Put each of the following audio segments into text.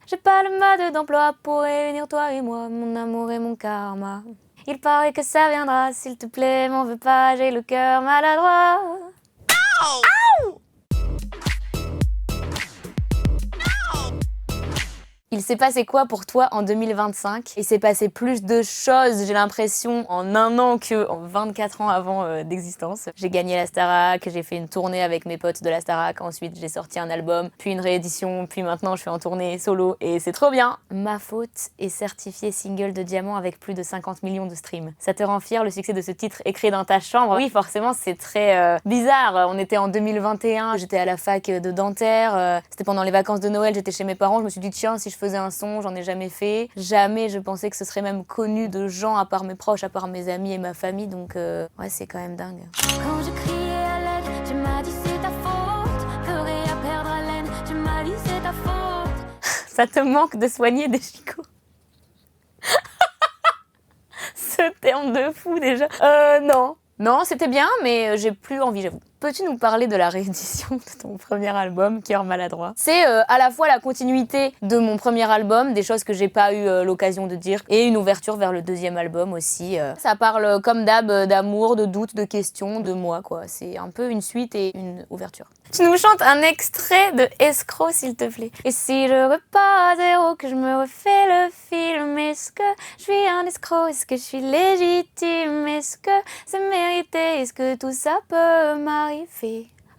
J'ai pas le mode d'emploi pour réunir toi et moi, mon amour et mon karma. Il paraît que ça viendra, s'il te plaît, m'en veux pas, j'ai le cœur maladroit. Il s'est passé quoi pour toi en 2025? Il s'est passé plus de choses, j'ai l'impression, en un an que en 24 ans avant d'existence. J'ai gagné la Starac, j'ai fait une tournée avec mes potes de la Starac, ensuite j'ai sorti un album, puis une réédition, puis maintenant je suis en tournée solo et c'est trop bien. Ma faute est certifié single de diamant avec plus de 50 millions de streams. Ça te rend fier le succès de ce titre écrit dans ta chambre? Oui, forcément, c'est très bizarre. On était en 2021, j'étais à la fac de dentaire, c'était pendant les vacances de Noël, j'étais chez mes parents, je me suis dit tiens, si je faisais un son, j'en ai jamais fait. Jamais je pensais que ce serait même connu de gens à part mes proches, à part mes amis et ma famille, donc ouais, c'est quand même dingue. Quand je criais à l'aide, tu m'as dit c'est ta faute. Pleurer à perdre haleine, tu m'as dit c'est ta faute. Ça te manque de soigner des chicots? Ce terme de fou déjà. Non. Non, c'était bien, mais j'ai plus envie, j'avoue. Peux-tu nous parler de la réédition de ton premier album, Cœur maladroit? C'est à la fois la continuité de mon premier album, des choses que j'ai pas eu l'occasion de dire, et une ouverture vers le deuxième album aussi. Ça parle comme d'hab d'amour, de doutes, de questions, de moi, quoi. C'est un peu une suite et une ouverture. Tu nous chantes un extrait de Escroc, s'il te plaît. Et si je repars à zéro, que je me refais le film, est-ce que je suis un escroc? Est-ce que je suis légitime? Est-ce que c'est mérité? Est-ce que tout ça peut m'arriver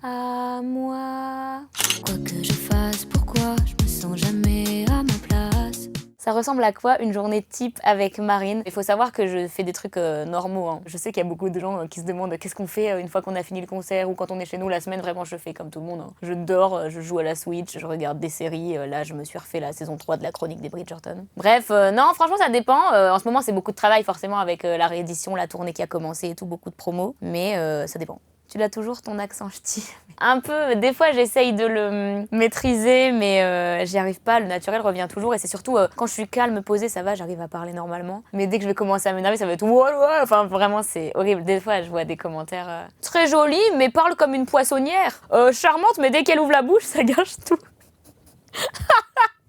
à moi? Quoi que je fasse, pourquoi je me sens jamais à ma place? Ça ressemble à quoi une journée type avec Marine? Il faut savoir que je fais des trucs normaux. Hein. Je sais qu'il y a beaucoup de gens qui se demandent qu'est-ce qu'on fait une fois qu'on a fini le concert ou quand on est chez nous la semaine. Vraiment, je fais comme tout le monde. Hein. Je dors, je joue à la Switch, je regarde des séries. Là, je me suis refait la saison 3 de la chronique des Bridgerton. Bref, non, franchement, ça dépend. En ce moment, c'est beaucoup de travail forcément avec la réédition, la tournée qui a commencé et tout, beaucoup de promos. Mais ça dépend. Tu l'as toujours ton accent ch'ti. Un peu, des fois j'essaye de le maîtriser, mais j'y arrive pas, le naturel revient toujours et c'est surtout quand je suis calme, posée, ça va, j'arrive à parler normalement. Mais dès que je vais commencer à m'énerver, ça va être ouais, enfin vraiment c'est horrible. Des fois je vois des commentaires très jolis, mais parle comme une poissonnière. Charmante, mais dès qu'elle ouvre la bouche, ça gâche tout.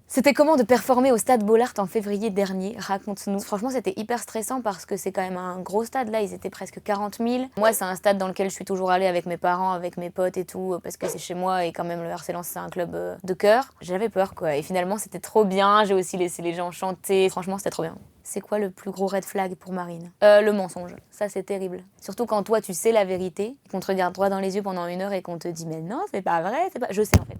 C'était comment de performer au Stade Bollaert en février dernier? Raconte-nous. Franchement, c'était hyper stressant parce que c'est quand même un gros stade. Là, ils étaient presque 40 000. Moi, c'est un stade dans lequel je suis toujours allée avec mes parents, avec mes potes et tout, parce que c'est chez moi et quand même le RC Lens, c'est un club de cœur. J'avais peur, quoi. Et finalement, c'était trop bien. J'ai aussi laissé les gens chanter. Franchement, c'était trop bien. C'est quoi le plus gros red flag pour Marine? Le mensonge. Ça, c'est terrible. Surtout quand toi, tu sais la vérité, qu'on te regarde droit dans les yeux pendant 1 heure et qu'on te dit « Mais non, c'est pas vrai, c'est pas... » Je sais, en fait.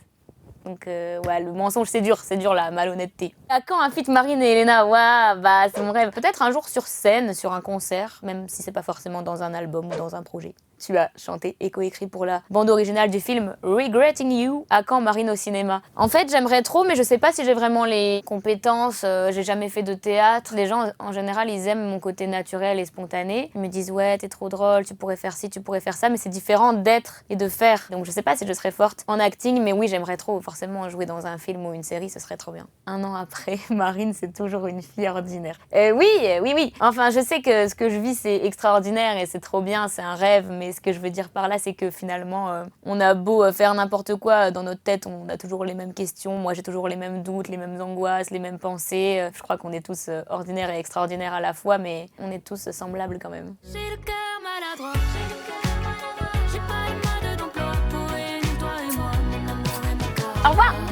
Donc ouais, le mensonge c'est dur la malhonnêteté. À quand un feat Marine et Elena? Ouais, bah c'est mon rêve. Peut-être un jour sur scène, sur un concert, même si c'est pas forcément dans un album ou dans un projet. Tu as chanté et coécrit pour la bande originale du film Regretting You. À quand Marine au cinéma? En fait, j'aimerais trop, mais je sais pas si j'ai vraiment les compétences. J'ai jamais fait de théâtre. Les gens, en général, ils aiment mon côté naturel et spontané. Ils me disent ouais, t'es trop drôle, tu pourrais faire ci, tu pourrais faire ça, mais c'est différent d'être et de faire. Donc je sais pas si je serais forte en acting, mais oui, j'aimerais trop forcément jouer dans un film ou une série, ce serait trop bien. 1 an après, Marine, c'est toujours une fille ordinaire. Oui. Enfin, je sais que ce que je vis, c'est extraordinaire et c'est trop bien, c'est un rêve, mais ce que je veux dire par là, c'est que finalement, on a beau faire n'importe quoi dans notre tête, on a toujours les mêmes questions. Moi, j'ai toujours les mêmes doutes, les mêmes angoisses, les mêmes pensées. Je crois qu'on est tous ordinaires et extraordinaires à la fois, mais on est tous semblables quand même. J'ai le cœur maladroit, j'ai pas une main de d'emploi pour aimer toi et moi, mon amour et mon cœur. Au revoir!